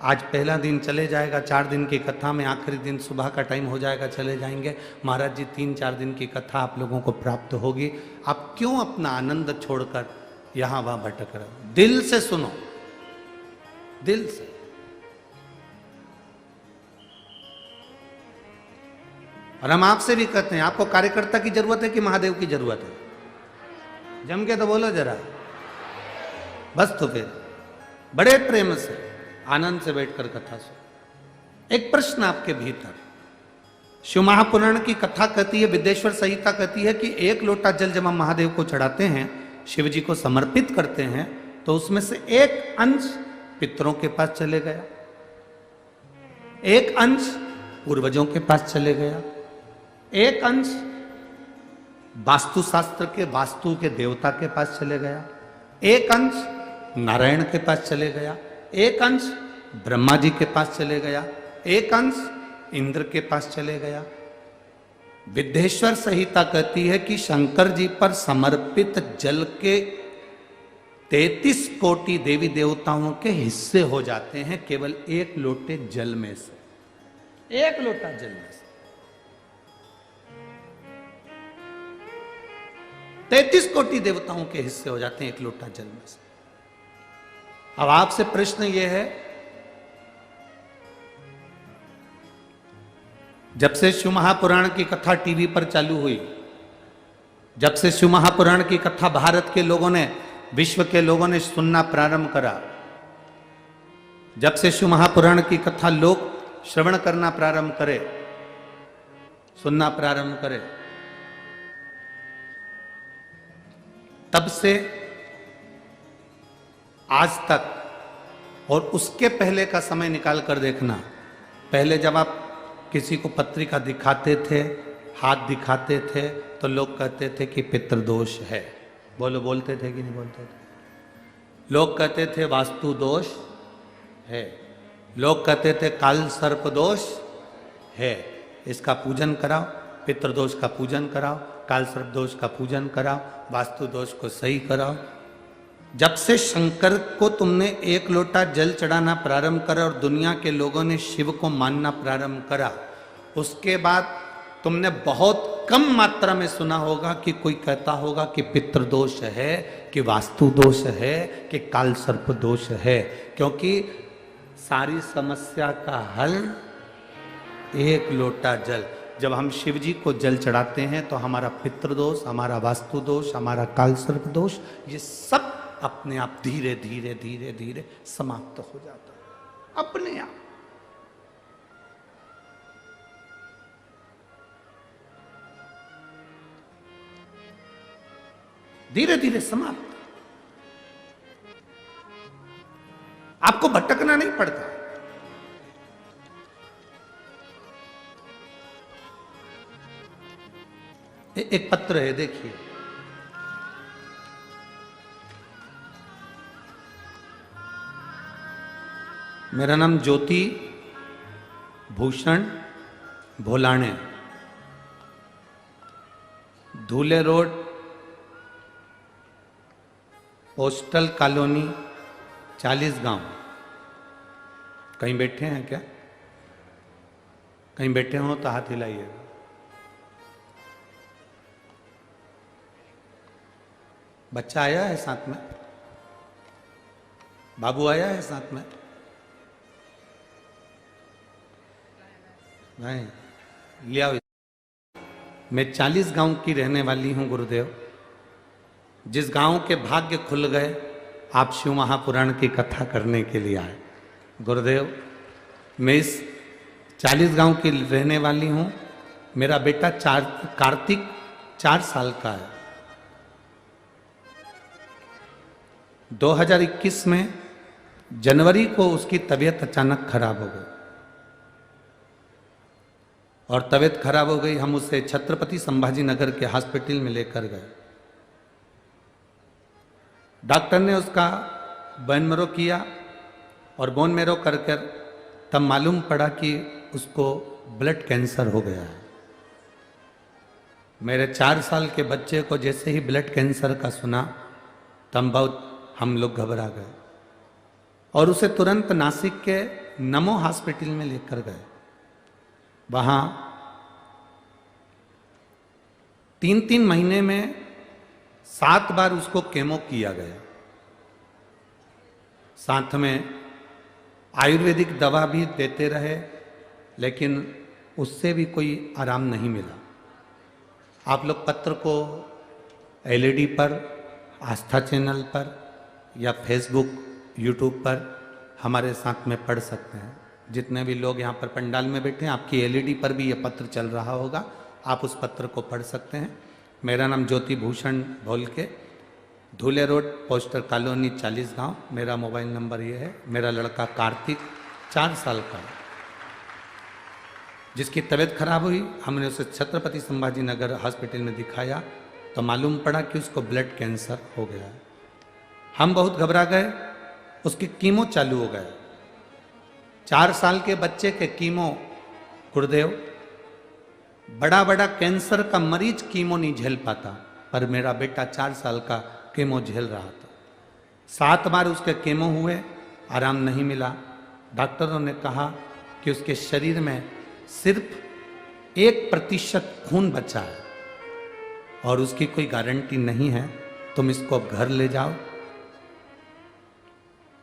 आज पहला दिन चले जाएगा, 4 दिन की कथा में आखिरी दिन सुबह का टाइम हो जाएगा, चले जाएंगे। महाराज जी 3-4 दिन की कथा आप लोगों को प्राप्त होगी। आप क्यों अपना आनंद छोड़कर यहां वहां भटक रहे हो? दिल से सुनो, दिल से। और हम आपसे भी कहते हैं, आपको कार्यकर्ता की जरूरत है कि महादेव की जरूरत है? जम के तो बोलो जरा, बस। तो फिर बड़े प्रेम से आनंद से बैठकर कथा सुनो। एक प्रश्न आपके भीतर, शिव महापुराण की कथा कहती है, विद्येश्वर संहिता कहती है कि 1 लोटा जल जब हम महादेव को चढ़ाते हैं, शिव जी को समर्पित करते हैं, तो उसमें से 1 अंश पितरों के पास चले गया, 1 अंश पूर्वजों के पास चले गया, 1 अंश वास्तुशास्त्र के वास्तु के देवता के पास चले गया, 1 अंश नारायण के पास चले गया, 1 अंश ब्रह्मा जी के पास चले गया, 1 अंश इंद्र के पास चले गया। विद्येश्वर संहिता कहती है कि शंकर जी पर समर्पित जल के 33 कोटि देवी देवताओं के हिस्से हो जाते हैं केवल 1 लोटे जल में से, 1 लोटा जल में से। 33 कोटि देवताओं के हिस्से हो जाते हैं 1 लोटा जल में से। अब आपसे प्रश्न यह है, जब से शिव महापुराण की कथा टीवी पर चालू हुई, जब से शिव महापुराण की कथा भारत के लोगों ने, विश्व के लोगों ने सुनना प्रारंभ करा, जब से शिव महापुराण की कथा लोग श्रवण करना प्रारंभ करे, सुनना प्रारंभ करे, तब से आज तक, और उसके पहले का समय निकाल कर देखना, पहले जब आप किसी को पत्रिका दिखाते थे, हाथ दिखाते थे, तो लोग कहते थे कि पितृदोष है। बोलो, बोलते थे कि नहीं बोलते थे? लोग कहते थे वास्तु दोष है, लोग कहते थे काल सर्प दोष है, इसका पूजन कराओ, पितृदोष का पूजन कराओ, काल सर्प दोष का पूजन कराओ, वास्तु दोष को सही कराओ। जब से शंकर को तुमने 1 लोटा जल चढ़ाना प्रारंभ करा और दुनिया के लोगों ने शिव को मानना प्रारंभ करा, उसके बाद तुमने बहुत कम मात्रा में सुना होगा कि कोई कहता होगा कि पितृदोष है, कि वास्तु दोष है, कि काल सर्प दोष है। क्योंकि सारी समस्या का हल 1 लोटा जल। जब हम शिव जी को जल चढ़ाते हैं तो हमारा पितृदोष, हमारा वास्तु दोष, हमारा काल सर्प दोष, ये सब अपने आप धीरे धीरे धीरे धीरे समाप्त हो जाता है, अपने आप। धीरे धीरे समाप्त। आपको भटकना नहीं पड़ता। एक पत्र है, देखिए। मेरा नाम ज्योति भूषण भोलाने, धूले रोड, पोस्टल कॉलोनी, 40 गांव। कहीं बैठे हैं क्या? कहीं बैठे हो तो हाथ हिलाइएगा। बच्चा आया है साथ में? बाबू आया है साथ में? नहीं, लिया। मैं 40 गांव की रहने वाली हूं गुरुदेव। जिस गांव के भाग्य खुल गए, आप शिव महापुराण की कथा करने के लिए आए। गुरुदेव, मैं इस 40 गांव की रहने वाली हूं। मेरा बेटा कार्तिक 4 साल का है। 2021 में जनवरी को उसकी तबीयत अचानक खराब हो गई, और तबीयत खराब हो गई। हम उसे छत्रपति संभाजी नगर के हॉस्पिटल में लेकर गए। डॉक्टर ने उसका बोन मैरो किया, और बोन मैरो कर तब मालूम पड़ा कि उसको ब्लड कैंसर हो गया है। मेरे 4 साल के बच्चे को जैसे ही ब्लड कैंसर का सुना, तब बहुत हम लोग घबरा गए, और उसे तुरंत नासिक के नमो हॉस्पिटल में लेकर गए। वहां 3-3 महीने में 7 बार उसको केमो किया गया। साथ में आयुर्वेदिक दवा भी देते रहे, लेकिन उससे भी कोई आराम नहीं मिला। आप लोग पत्र को एलईडी पर, आस्था चैनल पर या फेसबुक, यूट्यूब पर हमारे साथ में पढ़ सकते हैं। जितने भी लोग यहाँ पर पंडाल में बैठे हैं, आपकी एलईडी पर भी ये पत्र चल रहा होगा, आप उस पत्र को पढ़ सकते हैं। मेरा नाम ज्योति भूषण भोलके, धूले रोड, पोस्टर कॉलोनी, 40 गांव। मेरा मोबाइल नंबर ये है। मेरा लड़का कार्तिक 4 साल का, जिसकी तबीयत खराब हुई, हमने उसे छत्रपति संभाजी नगर हॉस्पिटल में दिखाया तो मालूम पड़ा कि उसको ब्लड कैंसर हो गया है। हम बहुत घबरा गए, उसकी कीमो चालू हो गया। 4 साल के बच्चे के कीमो, गुरुदेव, बड़ा बड़ा कैंसर का मरीज कीमो नहीं झेल पाता, पर मेरा बेटा 4 साल का कीमो झेल रहा था। 7 बार उसके कीमो हुए, आराम नहीं मिला। डॉक्टरों ने कहा कि उसके शरीर में सिर्फ 1% खून बचा है और उसकी कोई गारंटी नहीं है। तुम इसको अब घर ले जाओ,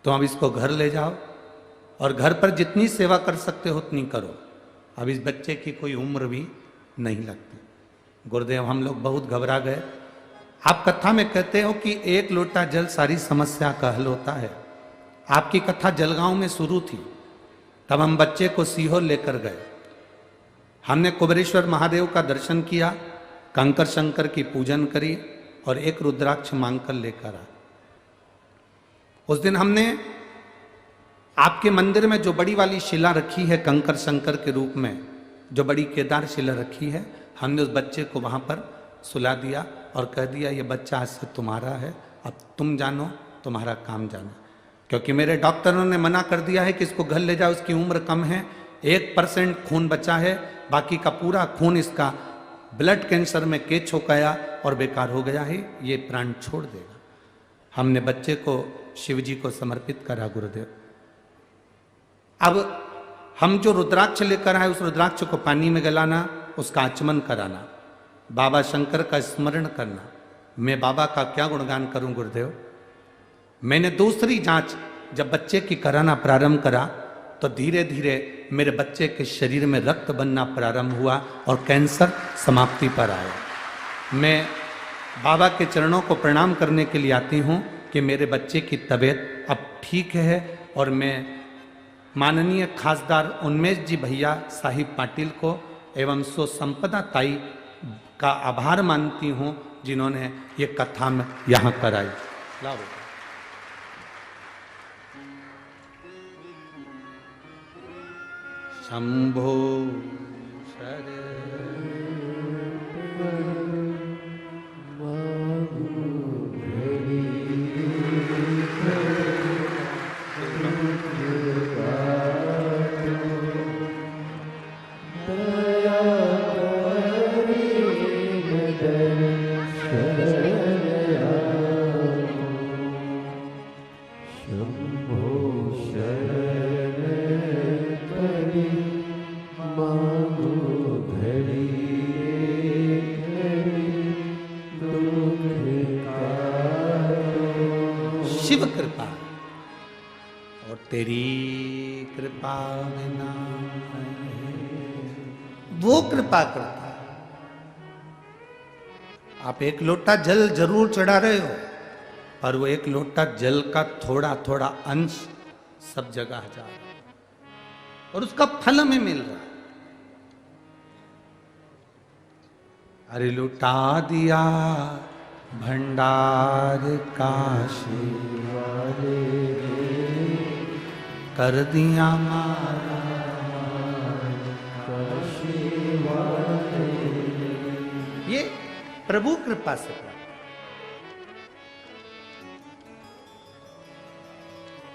तो अब इसको घर ले जाओ और घर पर जितनी सेवा कर सकते हो उतनी करो। अब इस बच्चे की कोई उम्र भी नहीं लगती। गुरुदेव, हम लोग बहुत घबरा गए। आप कथा में कहते हो कि 1 लोटा जल सारी समस्या का हल होता है। आपकी कथा जलगांव में शुरू थी, तब हम बच्चे को सीहोर लेकर गए। हमने कुबेरेश्वर महादेव का दर्शन किया, कंकर शंकर की पूजन करी और एक रुद्राक्ष मांगकर लेकर आए। उस दिन हमने आपके मंदिर में जो बड़ी वाली शिला रखी है कंकर शंकर के रूप में, जो बड़ी केदार शिला रखी है, हमने उस बच्चे को वहां पर सुला दिया और कह दिया ये बच्चा आज से तुम्हारा है, अब तुम जानो, तुम्हारा काम जानो। क्योंकि मेरे डॉक्टरों ने मना कर दिया है कि इसको घर ले जाओ, इसकी उम्र कम है, 1% खून बचा है, बाकी का पूरा खून इसका ब्लड कैंसर में केच हो गया और बेकार हो गया है, ये प्राण छोड़ देगा। हमने बच्चे को शिव जी को समर्पित करा। गुरुदेव, अब हम जो रुद्राक्ष लेकर आए, उस रुद्राक्ष को पानी में गलाना, उसका आचमन कराना, बाबा शंकर का स्मरण करना। मैं बाबा का क्या गुणगान करूं गुरुदेव। मैंने दूसरी जांच जब बच्चे की कराना प्रारंभ करा तो धीरे धीरे मेरे बच्चे के शरीर में रक्त बनना प्रारंभ हुआ और कैंसर समाप्ति पर आया। मैं बाबा के चरणों को प्रणाम करने के लिए आती हूँ कि मेरे बच्चे की तबीयत अब ठीक है और मैं माननीय खासदार उन्मेष जी भैया साहिब पाटिल को एवं सो संपदा ताई का आभार मानती हूँ जिन्होंने ये कथा में यहाँ कराई। लाओ शंभो शरण शिव कृपा और तेरी कृपा बिना वो कृपा करता है। आप 1 लोटा जल जरूर चढ़ा रहे हो, पर वो 1 लोटा जल का थोड़ा थोड़ा अंश सब जगह जा रहा है और उसका फल हमें मिल रहा है। अरे लुटा दिया भंडार काशी वाले, कर दिया मारा काशी वाले। ये प्रभु कृपा से।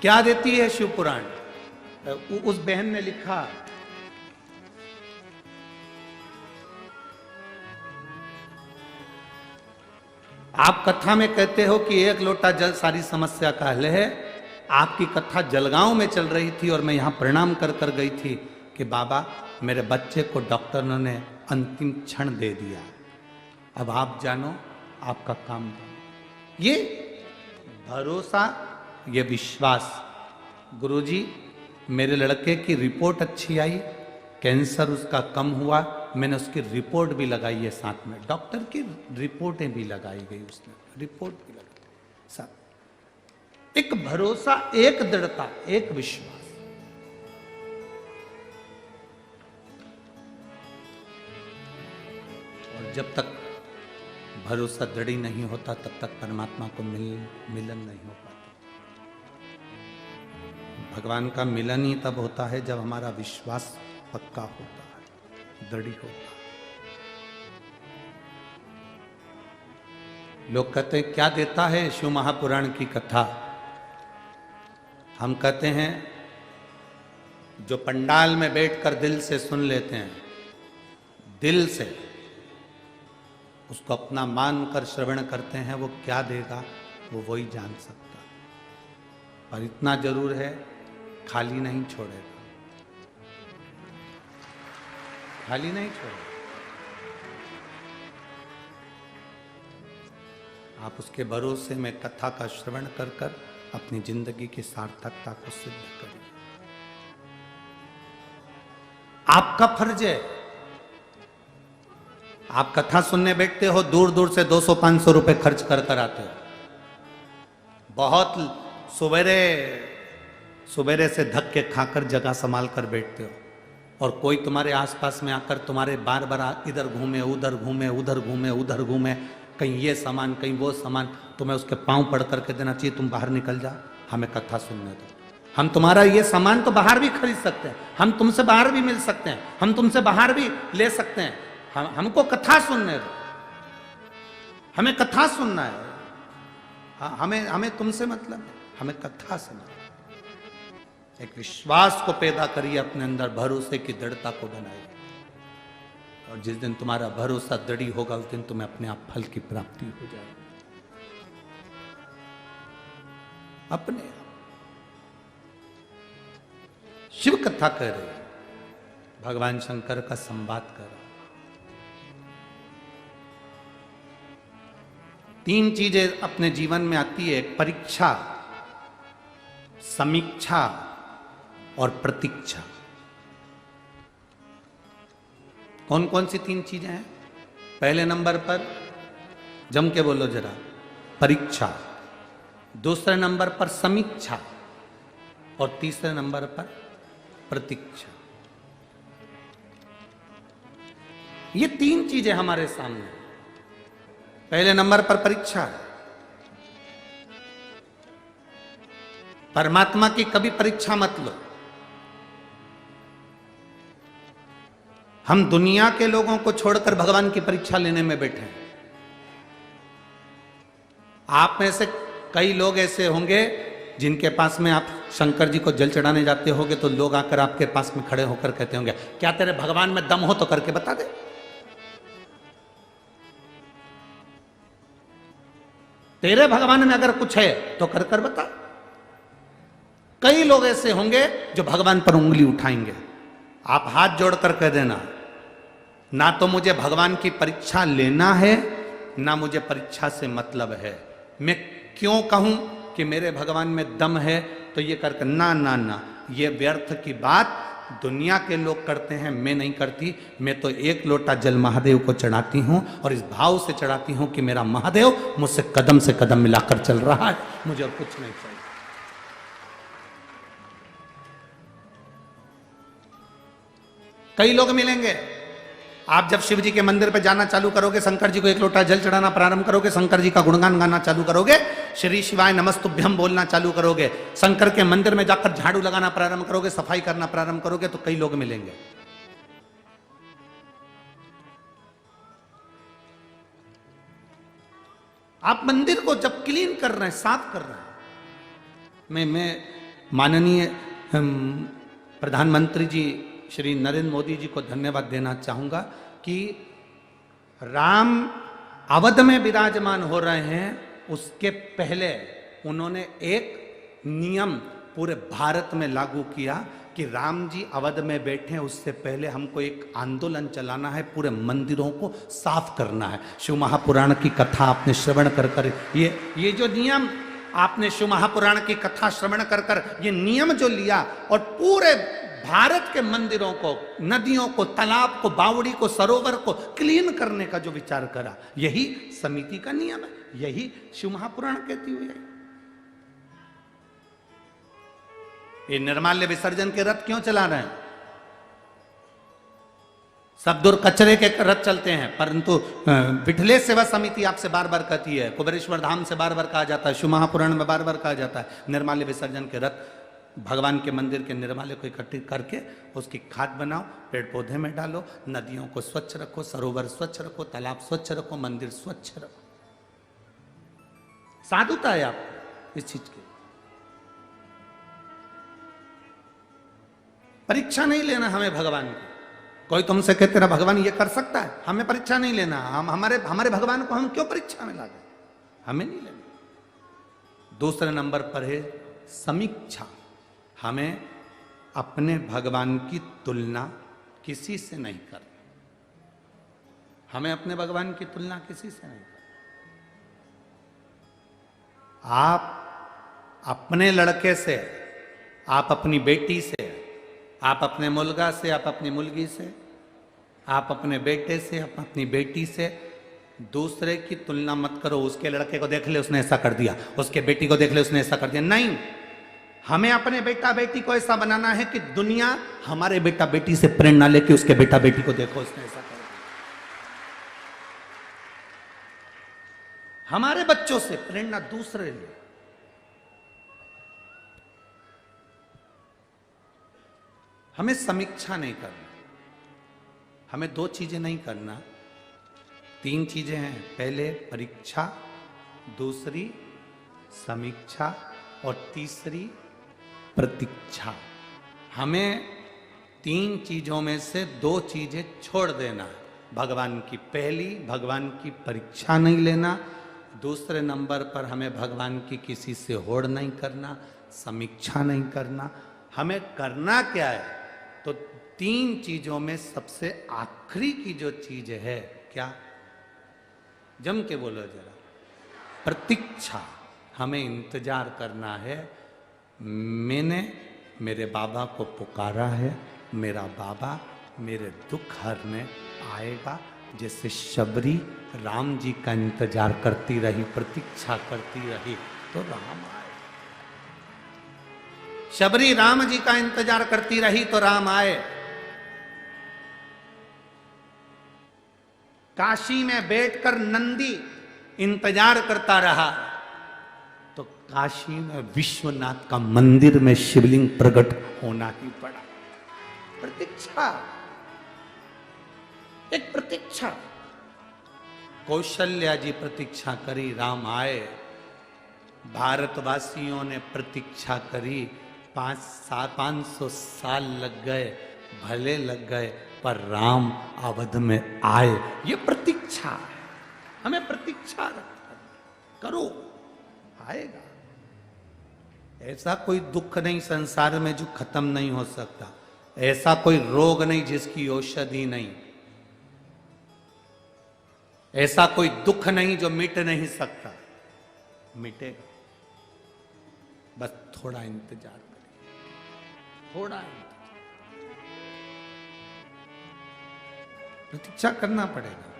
क्या देती है शिव पुराण? उस बहन ने लिखा, आप कथा में कहते हो कि 1 लोटा जल सारी समस्या का हल है, आपकी कथा जलगांव में चल रही थी और मैं यहाँ प्रणाम कर कर गई थी कि बाबा मेरे बच्चे को डॉक्टरों ने अंतिम क्षण दे दिया, अब आप जानो आपका काम जानो। ये भरोसा, ये विश्वास। गुरुजी मेरे लड़के की रिपोर्ट अच्छी आई, कैंसर उसका कम हुआ, मैंने उसकी रिपोर्ट भी लगाई है साथ में, डॉक्टर की रिपोर्टें भी लगाई गई, उसने रिपोर्ट भी लगाई साथ। एक भरोसा, एक दृढ़ता, एक विश्वास। और जब तक भरोसा दृढ़ नहीं होता तब तक परमात्मा को मिलन नहीं हो पाता। भगवान का मिलन ही तब होता है जब हमारा विश्वास पक्का होता है, दृढ़ होता है। लोग कहते हैं क्या देता है शिव महापुराण की कथा। हम कहते हैं जो पंडाल में बैठकर दिल से सुन लेते हैं, दिल से उसको अपना मानकर श्रवण करते हैं, वो क्या देगा वो वही जान सकता है। पर इतना जरूर है खाली नहीं छोड़ेगा, खाली नहीं छोड़ेगा। आप उसके भरोसे में कथा का श्रवण कर कर अपनी जिंदगी की सार्थकता को सिद्ध करिए। आपका फर्ज है, आप कथा सुनने बैठते हो, दूर दूर से 200-500 रुपए खर्च कर कर आते हो, बहुत सवेरे से धक्के खाकर जगह संभाल कर बैठते हो, और कोई तुम्हारे आसपास में आकर तुम्हारे बार बार इधर घूमे उधर घूमे उधर घूमे उधर घूमे, कहीं ये सामान कहीं वो सामान, तुम्हें उसके पांव पड़ करके देना चाहिए तुम बाहर निकल जा, हमें कथा सुनने दो। हम तुम्हारा ये सामान तो बाहर भी खरीद सकते हैं, हम तुमसे बाहर भी मिल सकते हैं, हम तुमसे बाहर भी ले सकते हैं, हमको कथा सुनने दो, हमें कथा सुनना है। हमें तुमसे मतलब है, हमें कथा सुनना। एक विश्वास को पैदा करिए अपने अंदर, भरोसे की दृढ़ता को बनाइए, और जिस दिन तुम्हारा भरोसा दृढ़ होगा उस दिन तुम्हें अपने आप फल की प्राप्ति हो जाएगी अपने आप। शिव कथा कह रहे हैं, भगवान शंकर का संवाद कर रहा। 3 चीजें अपने जीवन में आती है, परीक्षा, समीक्षा और प्रतीक्षा। कौन कौन सी 3 चीजें हैं? पहले नंबर पर जम के बोलो जरा, परीक्षा। दूसरे नंबर पर समीक्षा, और तीसरे नंबर पर प्रतीक्षा। ये 3 चीजें हमारे सामने। पहले नंबर पर परीक्षा है। परमात्मा की कभी परीक्षा मत लो। हम दुनिया के लोगों को छोड़कर भगवान की परीक्षा लेने में बैठे हैं। आप में से कई लोग ऐसे होंगे जिनके पास में आप शंकर जी को जल चढ़ाने जाते होंगे तो लोग आकर आपके पास में खड़े होकर कहते होंगे क्या तेरे भगवान में दम हो तो करके बता दे। तेरे भगवान में अगर कुछ है तो कर कर बता। कई लोग ऐसे होंगे जो भगवान पर उंगली उठाएंगे। आप हाथ जोड़कर कह देना, ना तो मुझे भगवान की परीक्षा लेना है, ना मुझे परीक्षा से मतलब है। मैं क्यों कहूं कि मेरे भगवान में दम है तो ये करके, ना ना ना, ये व्यर्थ की बात दुनिया के लोग करते हैं, मैं नहीं करती। मैं तो 1 लोटा जल महादेव को चढ़ाती हूं और इस भाव से चढ़ाती हूं कि मेरा महादेव मुझसे कदम से कदम मिलाकर चल रहा है, मुझे और कुछ नहीं चाहिए। कई लोग मिलेंगे, आप जब शिव जी के मंदिर पे जाना चालू करोगे, शंकर जी को 1 लोटा जल चढ़ाना प्रारंभ करोगे, शंकर जी का गुणगान गाना चालू करोगे, श्री शिवाय नमस्तुभ्यम बोलना चालू करोगे, शंकर के मंदिर में जाकर झाड़ू लगाना प्रारंभ करोगे, सफाई करना प्रारंभ करोगे, तो कई लोग मिलेंगे। आप मंदिर को जब क्लीन कर रहे हैं, साफ कर रहे हैं, मैं माननीय प्रधानमंत्री जी श्री नरेंद्र मोदी जी को धन्यवाद देना चाहूंगा कि राम अवध में विराजमान हो रहे हैं, उसके पहले उन्होंने एक नियम पूरे भारत में लागू किया कि राम जी अवध में बैठे, उससे पहले हमको एक आंदोलन चलाना है, पूरे मंदिरों को साफ करना है। शिव महापुराण की कथा आपने श्रवण कर ये जो नियम आपने शिव महापुराण की कथा श्रवण कर ये नियम जो लिया और पूरे भारत के मंदिरों को, नदियों को, तालाब को, बावड़ी को, सरोवर को क्लीन करने का जो विचार करा, यही समिति का नियम है, यही शिव महापुराण कहती हुई है। ये निर्माल्य विसर्जन के रथ क्यों चला रहे हैं? सब दूर कचरे के रथ चलते हैं, परंतु विठले सेवा समिति आपसे बार बार कहती है, कुबेरेश्वर धाम से बार बार कहा जाता है, शिव महापुराण में बार बार कहा जाता है, निर्माल्य विसर्जन के रथ भगवान के मंदिर के निर्माल्य को इकट्ठित करके उसकी खाद बनाओ, पेड़ पौधे में डालो, नदियों को स्वच्छ रखो, सरोवर स्वच्छ रखो, तालाब स्वच्छ रखो, मंदिर स्वच्छ रखो। साधुता है आप इस चीज की। परीक्षा नहीं लेना हमें भगवान की। कोई तुमसे कहते तेरा भगवान ये कर सकता है, हमें परीक्षा नहीं लेना। हम हमारे भगवान को हम क्यों परीक्षा में ला दें? हमें नहीं लेना। दूसरे नंबर पर है समीक्षा। हमें अपने भगवान की तुलना किसी से नहीं करनी। हमें अपने भगवान की तुलना किसी से नहीं करनी। आप अपने लड़के से, आप अपनी बेटी से, आप अपने मुलगा से, आप अपनी मुलगी से, आप अपने बेटे से, आप अपनी बेटी से दूसरे की तुलना मत करो। उसके लड़के को देख ले उसने ऐसा कर दिया, उसके बेटी को देख ले उसने ऐसा कर दिया। नहीं, हमें अपने बेटा बेटी को ऐसा बनाना है कि दुनिया हमारे बेटा बेटी से प्रेरणा लेके उसके बेटा बेटी को देखो उसने ऐसा कर दिया। हमारे बच्चों से प्रेरणा दूसरे ले। हमें समीक्षा नहीं करना। हमें दो चीजें नहीं करना, तीन चीजें हैं। पहले परीक्षा, दूसरी समीक्षा और तीसरी प्रतीक्षा। हमें तीन चीजों में से दो चीजें छोड़ देना। भगवान की पहली, भगवान की परीक्षा नहीं लेना। दूसरे नंबर पर हमें भगवान की किसी से होड़ नहीं करना, समीक्षा नहीं करना। हमें करना क्या है? तो तीन चीजों में सबसे आखिरी की जो चीज है, क्या? जम के बोलो जरा। प्रतीक्षा। हमें इंतजार करना है। मैंने मेरे बाबा को पुकारा है, मेरा बाबा मेरे दुख हरने आएगा। जैसे शबरी राम जी का इंतजार करती रही, प्रतीक्षा करती रही, तो राम आए। शबरी राम जी का इंतजार करती रही तो राम आए। काशी में बैठकर नंदी इंतजार करता रहा तो काशी में विश्वनाथ का मंदिर में शिवलिंग प्रकट होना ही पड़ा। प्रतीक्षा, एक प्रतीक्षा। कौशल्या जी प्रतीक्षा करी, राम आए। भारतवासियों ने प्रतीक्षा करी, 500 साल लग गए, भले लग गए, पर राम अवध में आए। ये प्रतीक्षा है। हमें प्रतीक्षा करो, आएगा। ऐसा कोई दुख नहीं संसार में जो खत्म नहीं हो सकता। ऐसा कोई रोग नहीं जिसकी औषधि नहीं। ऐसा कोई दुख नहीं जो मिट नहीं सकता। मिटेगा, बस थोड़ा इंतजार करिए, थोड़ा प्रतीक्षा करना पड़ेगा।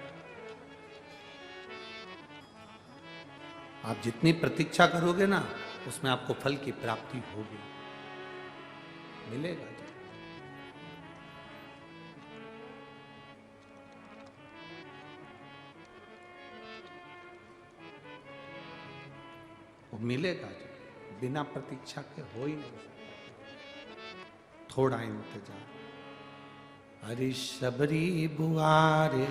आप जितनी प्रतीक्षा करोगे ना, उसमें आपको फल की प्राप्ति होगी, मिलेगा। वो मिलेगा, जो बिना प्रतीक्षा के हो ही नहीं सकता। थोड़ा इंतजार। हरि शबरी बुआरे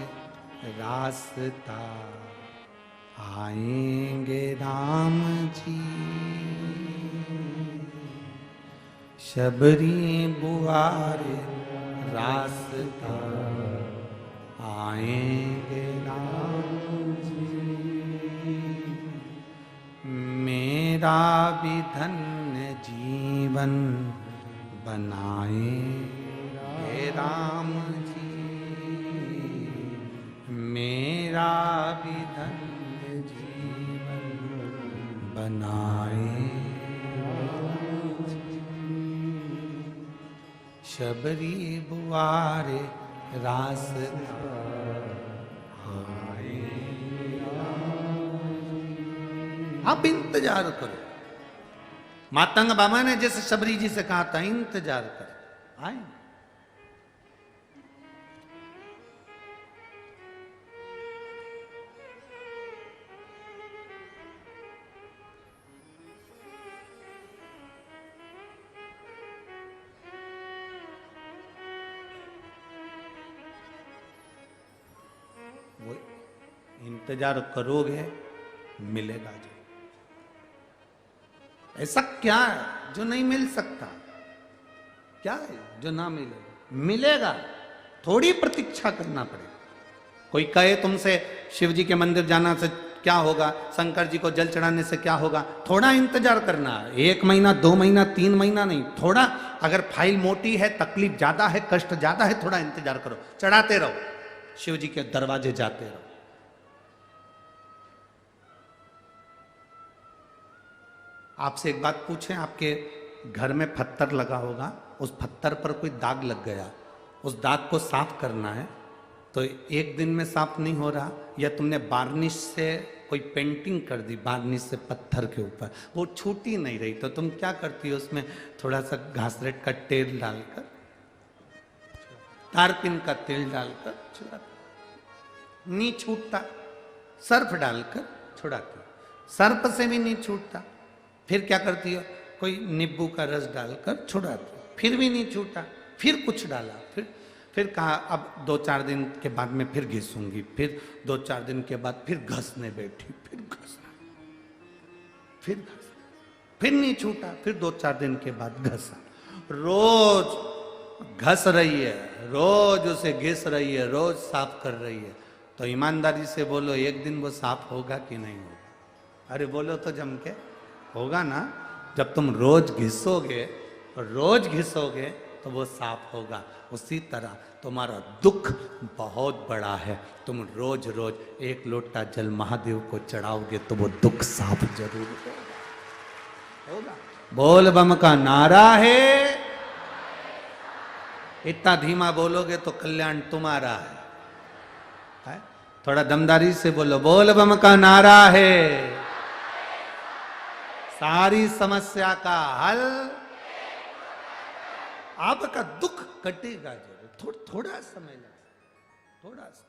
रास्ता, आएंगे राम जी। शबरी बुआरे रास्ता, आएंगे राम जी। मेरा भी धन्य जीवन बनाए हे राम जी, मेरा भी धन्य जीवन बनाए। शबरी बुआरे रास आए। आप इंतजार करो। मातंग बाबा ने जैसे शबरी जी से कहा था इंतजार कर आए। वो इंतजार करोगे मिलेगा जो। ऐसा क्या है जो नहीं मिल सकता? क्या है जो ना मिलेगा? मिलेगा, थोड़ी प्रतीक्षा करना पड़ेगा। कोई कहे तुमसे शिव जी के मंदिर जाना से क्या होगा, शंकर जी को जल चढ़ाने से क्या होगा, थोड़ा इंतजार करना है। 1 महीना 2 महीना 3 महीना नहीं, थोड़ा। अगर फाइल मोटी है, तकलीफ ज्यादा है, कष्ट ज्यादा है, थोड़ा इंतजार करो, चढ़ाते रहो, शिव जी के दरवाजे जाते रहो। आपसे एक बात पूछें, आपके घर में पत्थर लगा होगा, उस पत्थर पर कोई दाग लग गया, उस दाग को साफ करना है तो 1 दिन में साफ नहीं हो रहा, या तुमने बार्निश से कोई पेंटिंग कर दी, बार्निश से पत्थर के ऊपर, वो छूटी नहीं रही, तो तुम क्या करती हो, उसमें थोड़ा सा घासलेट का तेल डालकर, तारपीन का तेल डालकर छुड़ाती, नहीं छूटता, सर्फ डालकर छुड़ाती, सर्फ से भी नहीं छूटता, फिर क्या करती हो, कोई नींबू का रस डालकर छुड़ाती, फिर भी नहीं छूटा, फिर कुछ डाला, फिर कहा अब 2-4 दिन के बाद में फिर घिसूंगी, फिर 2-4 दिन के बाद फिर घसने बैठी, फिर घसना, फिर नहीं छूटा, फिर 2-4 दिन के बाद घसा, रोज घस रही है, रोज उसे घिस रही है, रोज साफ कर रही है, तो ईमानदारी से बोलो 1 दिन वो साफ होगा कि नहीं होगा? अरे बोलो तो जम के, होगा ना। जब तुम रोज घिसोगे तो वो साफ होगा। उसी तरह तुम्हारा दुख बहुत बड़ा है, तुम रोज रोज 1 लोटा जल महादेव को चढ़ाओगे तो वो दुख साफ जरूर होगा। बोल बम का नारा है, इतना धीमा बोलोगे तो कल्याण तुम्हारा है? थोड़ा दमदारी से बोलो, बोल बम का नारा है, सारी समस्या का हल, आपका दुख कटेगा जरूर। थोड़ा समय लगेगा, थोड़ा सा।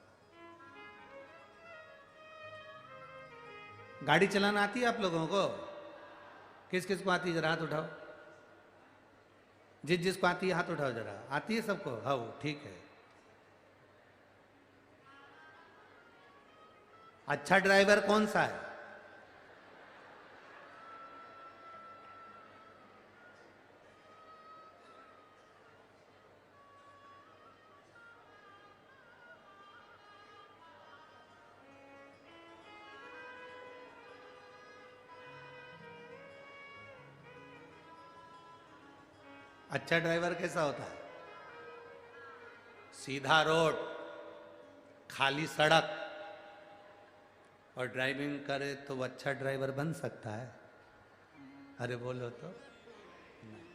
गाड़ी चलाना आती है आप लोगों को? किस किस को आती है जरा हाथ उठाओ, जिसको आती है हाथ उठाओ जरा। आती है सबको? हाँ ठीक है। अच्छा ड्राइवर कौन सा है? अच्छा ड्राइवर कैसा होता है? सीधा रोड, खाली सड़क और ड्राइविंग करे तो वो अच्छा ड्राइवर बन सकता है? अरे बोलो तो नहीं।